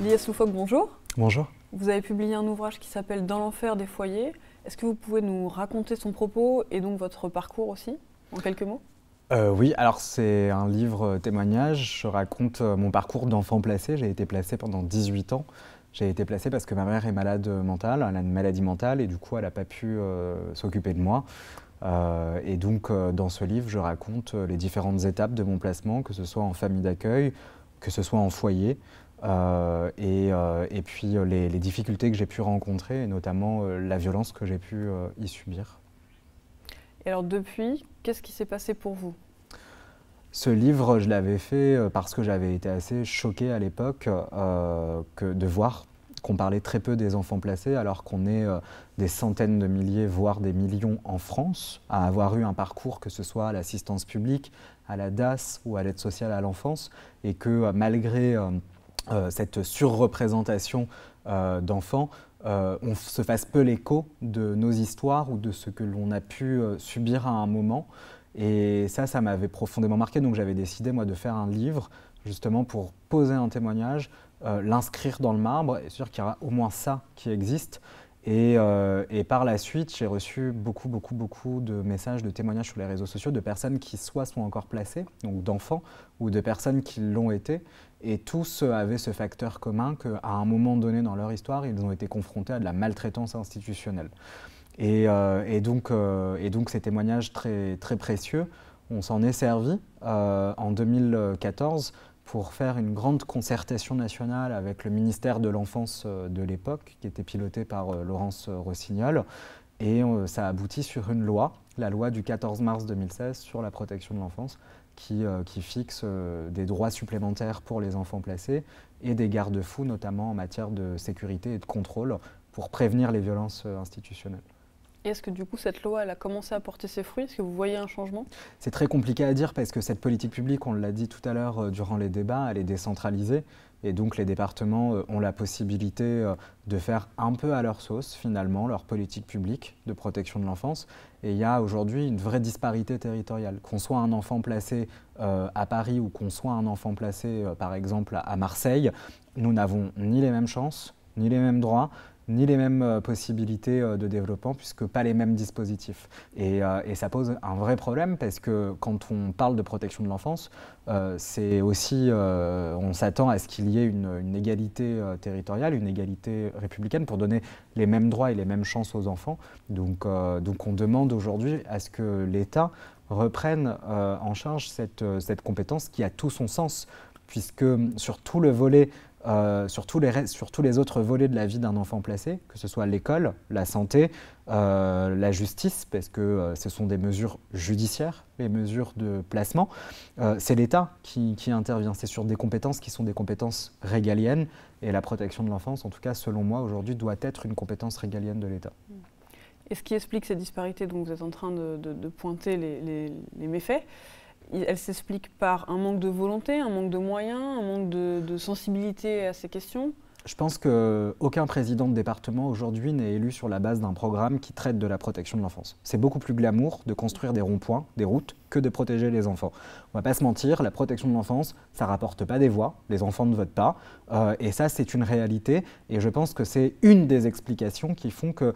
Lies Loufoque, bonjour. Bonjour. Vous avez publié un ouvrage qui s'appelle « Dans l'enfer des foyers ». Est-ce que vous pouvez nous raconter son propos et donc votre parcours aussi, en quelques mots? Oui, alors c'est un livre témoignage. Je raconte mon parcours d'enfant placé. J'ai été placé pendant 18 ans. J'ai été placé parce que ma mère est malade mentale, elle a une maladie mentale et du coup elle n'a pas pu s'occuper de moi. Et donc dans ce livre, je raconte les différentes étapes de mon placement, que ce soit en famille d'accueil, que ce soit en foyer, et puis les difficultés que j'ai pu rencontrer, et notamment la violence que j'ai pu y subir. Et alors depuis, qu'est-ce qui s'est passé pour vous? Ce livre, je l'avais fait parce que j'avais été assez choqué à l'époque de voir qu'on parlait très peu des enfants placés, alors qu'on est des centaines de milliers, voire des millions en France, à avoir eu un parcours, que ce soit à l'assistance publique, à la DAS ou à l'aide sociale à l'enfance, et que malgré cette surreprésentation d'enfants, on se fasse peu l'écho de nos histoires ou de ce que l'on a pu subir à un moment. Et ça m'avait profondément marqué, donc j'avais décidé moi de faire un livre justement pour poser un témoignage, l'inscrire dans le marbre, et sûr qu'il y aura au moins ça qui existe. Et par la suite, j'ai reçu beaucoup de messages, de témoignages sur les réseaux sociaux de personnes qui soit sont encore placées, donc d'enfants, ou de personnes qui l'ont été. Et tous avaient ce facteur commun qu'à un moment donné dans leur histoire, ils ont été confrontés à de la maltraitance institutionnelle. Et donc ces témoignages très précieux, on s'en est servi en 2014 pour faire une grande concertation nationale avec le ministère de l'Enfance de l'époque, qui était piloté par Laurence Rossignol. Et ça aboutit sur une loi, la loi du 14 mars 2016 sur la protection de l'enfance, qui fixe des droits supplémentaires pour les enfants placés et des garde-fous, notamment en matière de sécurité et de contrôle, pour prévenir les violences institutionnelles. Et est-ce que du coup cette loi elle a commencé à porter ses fruits? Est-ce que vous voyez un changement? C'est très compliqué à dire parce que cette politique publique, on l'a dit tout à l'heure durant les débats, elle est décentralisée. Et donc les départements ont la possibilité de faire un peu à leur sauce finalement leur politique publique de protection de l'enfance. Et il y a aujourd'hui une vraie disparité territoriale. Qu'on soit un enfant placé à Paris ou qu'on soit un enfant placé par exemple à Marseille, nous n'avons ni les mêmes chances, ni les mêmes droits, ni les mêmes possibilités de développement, puisque pas les mêmes dispositifs. Et ça pose un vrai problème, parce que quand on parle de protection de l'enfance, c'est aussi, on s'attend à ce qu'il y ait une égalité territoriale, une égalité républicaine, pour donner les mêmes droits et les mêmes chances aux enfants. Donc on demande aujourd'hui à ce que l'État reprenne en charge cette compétence qui a tout son sens, puisque sur tout le volet sur tous les autres volets de la vie d'un enfant placé, que ce soit l'école, la santé, la justice, parce que ce sont des mesures judiciaires, les mesures de placement, c'est l'État qui intervient. C'est sur des compétences qui sont des compétences régaliennes, et la protection de l'enfance, en tout cas selon moi aujourd'hui, doit être une compétence régalienne de l'État. Et ce qui explique ces disparités dont vous êtes en train de pointer les méfaits, elle s'explique par un manque de volonté, un manque de moyens, un manque de sensibilité à ces questions? Je pense qu'aucun président de département aujourd'hui n'est élu sur la base d'un programme qui traite de la protection de l'enfance. C'est beaucoup plus glamour de construire des ronds-points, des routes, que de protéger les enfants. On ne va pas se mentir, la protection de l'enfance, ça ne rapporte pas des voix, les enfants ne votent pas, et ça c'est une réalité, et je pense que c'est une des explications qui font que,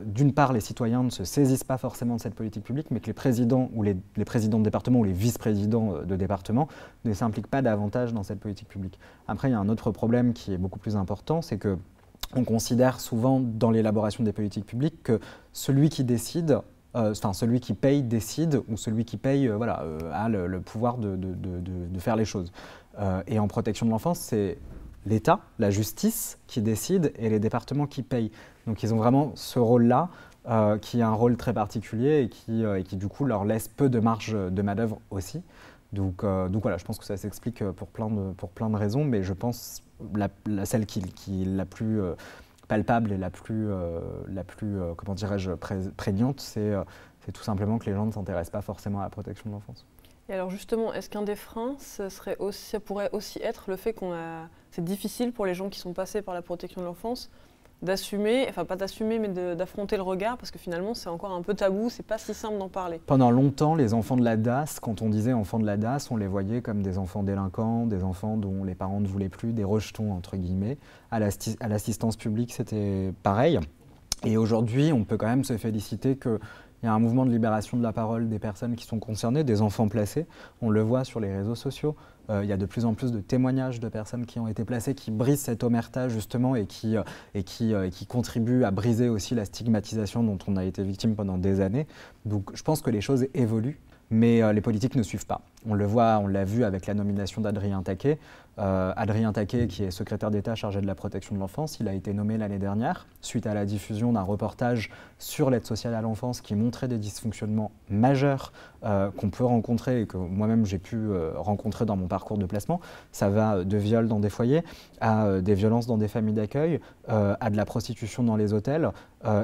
d'une part, les citoyens ne se saisissent pas forcément de cette politique publique, mais que les présidents ou les présidents de département ou les vice-présidents de département ne s'impliquent pas davantage dans cette politique publique. Après, il y a un autre problème qui est beaucoup plus important, c'est que on considère souvent dans l'élaboration des politiques publiques que celui qui décide, celui qui paye décide, ou celui qui paye a le pouvoir de faire les choses. Et en protection de l'enfance, c'est l'État, la justice qui décide et les départements qui payent. Donc ils ont vraiment ce rôle-là, qui est un rôle très particulier et qui du coup leur laisse peu de marge de manœuvre aussi. Donc voilà, je pense que ça s'explique pour plein de raisons, mais je pense celle qui est la plus palpable et la plus comment dirais-je, prégnante, c'est tout simplement que les gens ne s'intéressent pas forcément à la protection de l'enfance. Et alors justement, est-ce qu'un des freins, ça pourrait aussi être le fait c'est difficile pour les gens qui sont passés par la protection de l'enfance d'assumer, enfin pas d'assumer, mais d'affronter le regard, parce que finalement c'est encore un peu tabou, c'est pas si simple d'en parler. Pendant longtemps, les enfants de la DAS, quand on disait enfants de la DAS, on les voyait comme des enfants délinquants, des enfants dont les parents ne voulaient plus, des rejetons entre guillemets. À l'assistance publique, c'était pareil. Et aujourd'hui, on peut quand même se féliciter qu'il y a un mouvement de libération de la parole des personnes qui sont concernées, des enfants placés. On le voit sur les réseaux sociaux. Il y a de plus en plus de témoignages de personnes qui ont été placées, qui brisent cette omerta justement et qui contribuent à briser aussi la stigmatisation dont on a été victime pendant des années. Donc je pense que les choses évoluent, mais les politiques ne suivent pas. On le voit, on l'a vu avec la nomination d'Adrien Taquet. Adrien Taquet, qui est secrétaire d'État chargé de la protection de l'enfance, il a été nommé l'année dernière, suite à la diffusion d'un reportage sur l'aide sociale à l'enfance qui montrait des dysfonctionnements majeurs qu'on peut rencontrer et que moi-même j'ai pu rencontrer dans mon parcours de placement. Ça va de viols dans des foyers à des violences dans des familles d'accueil, à de la prostitution dans les hôtels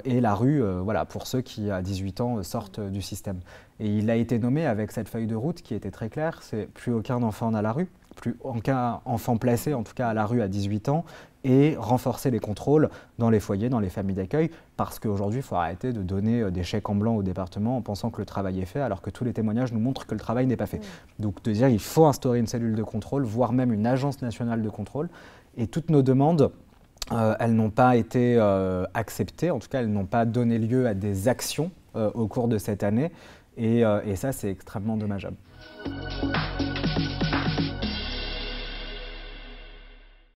et la rue, voilà, pour ceux qui à 18 ans sortent du système. Et il a été nommé avec cette feuille de route qui était très claire, c'est plus aucun enfant à la rue, plus aucun enfant placé en tout cas à la rue à 18 ans, et renforcer les contrôles dans les foyers, dans les familles d'accueil, parce qu'aujourd'hui il faut arrêter de donner des chèques en blanc au département en pensant que le travail est fait, alors que tous les témoignages nous montrent que le travail n'est pas fait. Donc de dire il faut instaurer une cellule de contrôle, voire même une agence nationale de contrôle, et toutes nos demandes, elles n'ont pas été acceptées, en tout cas elles n'ont pas donné lieu à des actions au cours de cette année, et ça c'est extrêmement dommageable.